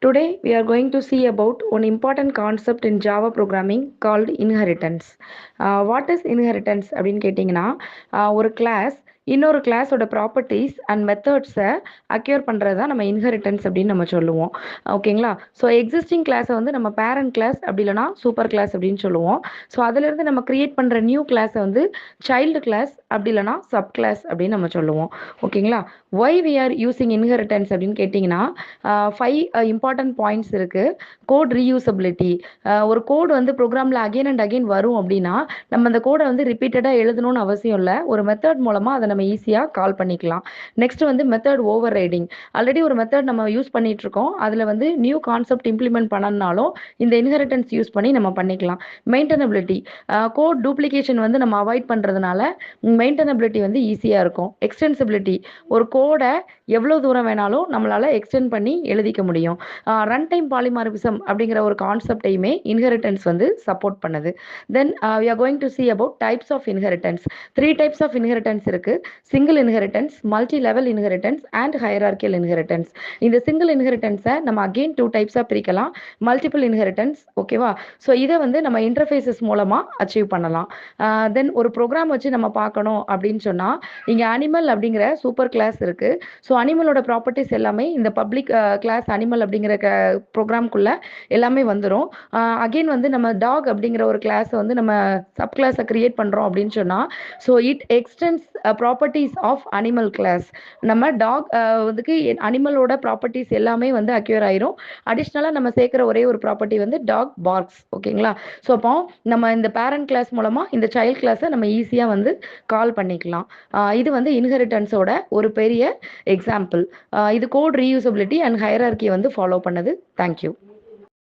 Today we are going to see about one important concept in Java programming called inheritance. What is inheritance அப்படின்னு கேட்டிங்கன்னா ஒரு class இன்னொரு கிளாஸோட properties and மெத்தட்ஸை அக்யூர் பண்ணுறது தான் நம்ம இன்ஹெரிட்டன்ஸ் அப்படின்னு நம்ம சொல்லுவோம். ஓகேங்களா? ஸோ எக்ஸிஸ்டிங் கிளாஸை வந்து நம்ம பேரண்ட் கிளாஸ் அப்படி இல்லைனா சூப்பர் கிளாஸ் அப்படின்னு சொல்லுவோம். ஸோ அதிலிருந்து நம்ம கிரியேட் பண்ணுற நியூ கிளாஸை வந்து சைல்டு கிளாஸ் அப்படி இல்லைனா சப் கிளாஸ் அப்படின்னு நம்ம சொல்லுவோம். ஓகேங்களா? Why we are using inheritance அப்படின்னு கேட்டிங்கன்னா 5 இம்பார்ட்டன்ட் பாயிண்ட்ஸ் இருக்குது. Code reusability. ஒரு கோட் வந்து ப்ரோக்ராமில் அகெயின் அண்ட் அகெயின் வரும் அப்படின்னா நம்ம அந்த கோடை வந்து ரிப்பீட்டடாக எழுதணும்னு அவசியம் இல்லை. ஒரு மெத்தட் மூலமாக அதை நம்ம ஈஸியாக கால் பண்ணிக்கலாம். நெக்ஸ்ட் வந்து மெத்தட் ஓவர் ரைடிங். ஆல்ரெடி ஒரு மெத்தட் நம்ம யூஸ் பண்ணிட்டு இருக்கோம், அதில் வந்து நியூ கான்செப்ட் இம்ப்ளிமெண்ட் பண்ணனாலும் இந்த இன்ஹெரிட்டன்ஸ் யூஸ் பண்ணி நம்ம பண்ணிக்கலாம். மெயின்டெனபிலிட்டி. கோட் டூப்ளிகேஷன் வந்து நம்ம அவாய்ட் பண்ணுறதுனால மெயின்டெனபிலிட்டி வந்து ஈஸியாக இருக்கும். எக்ஸ்டென்சிபிலிட்டி. ஒரு கோடை எவ்வளோ தூரம் வேணாலும் நம்மளால் எக்ஸ்டெண்ட் பண்ணி எழுதிக்க முடியும். ரன் டைம் பாலிமார்பிசம் அப்படிங்கிற ஒரு கான்செப்டையுமே இன்ஹெரிட்டன்ஸ் வந்து சப்போர்ட் பண்ணுது. தென் we are going to see about types of inheritance. 3 types of inheritance இருக்கு. Single inheritance, multi level inheritance and hierarchical inheritance. இந்த சிங்கிள் இன்ஹெரிட்டன்ஸை நம்ம அகெயின் 2 டைப்ஸாக பிரிக்கலாம். Multiple inheritance. ஓகேவா? ஸோ இதை வந்து நம்ம இன்டர்ஃபேஸஸ் மூலமாக அச்சீவ் பண்ணலாம். தென் ஒரு ப்ரோக்ராம் வச்சு நம்ம பார்க்கணும் அப்படின்னு சொன்னால் இங்கே அனிமல் அப்படிங்கிற சூப்பர் கிளாஸ் இருக்குது. ஸோ அனிமலோட ப்ராப்பர்ட்டிஸ் எல்லாமே இந்த பப்ளிக் கிளாஸ் அனிமல் அப்படிங்கிற ப்ரோக்ராம்குள்ளே எல்லாமே வந்துடும். அகெயின் வந்து நம்ம டாக் அப்படிங்கிற ஒரு கிளாஸை வந்து நம்ம சப் கிளாஸை கிரியேட் பண்ணுறோம் அப்படின்னு சொன்னால் so it extends properties of animal class. நம்ம டாக் வந்துக்கு அனிமலோட ப்ராப்பர்ட்டிஸ் எல்லாமே வந்து அக்யூர் ஆயிரும். அடிஷ்னலாக நம்ம சேர்க்குற ஒரே ஒரு ப்ராப்பர்ட்டி வந்து டாக் பார்க்ஸ். ஓகேங்களா? ஸோ அப்போ நம்ம இந்த பேரண்ட் கிளாஸ் மூலமாக இந்த சைல்ட் கிளாஸை நம்ம ஈஸியாக வந்து கால் பண்ணிக்கலாம். இது வந்து இன்ஹெரிட்டன்ஸோட ஒரு பெரிய எக்ஸாம்பிள். இது கோட் ரீயூசபிலிட்டி அண்ட் ஹையரார்கி வந்து ஃபாலோ பண்ணுது. தேங்க்யூ.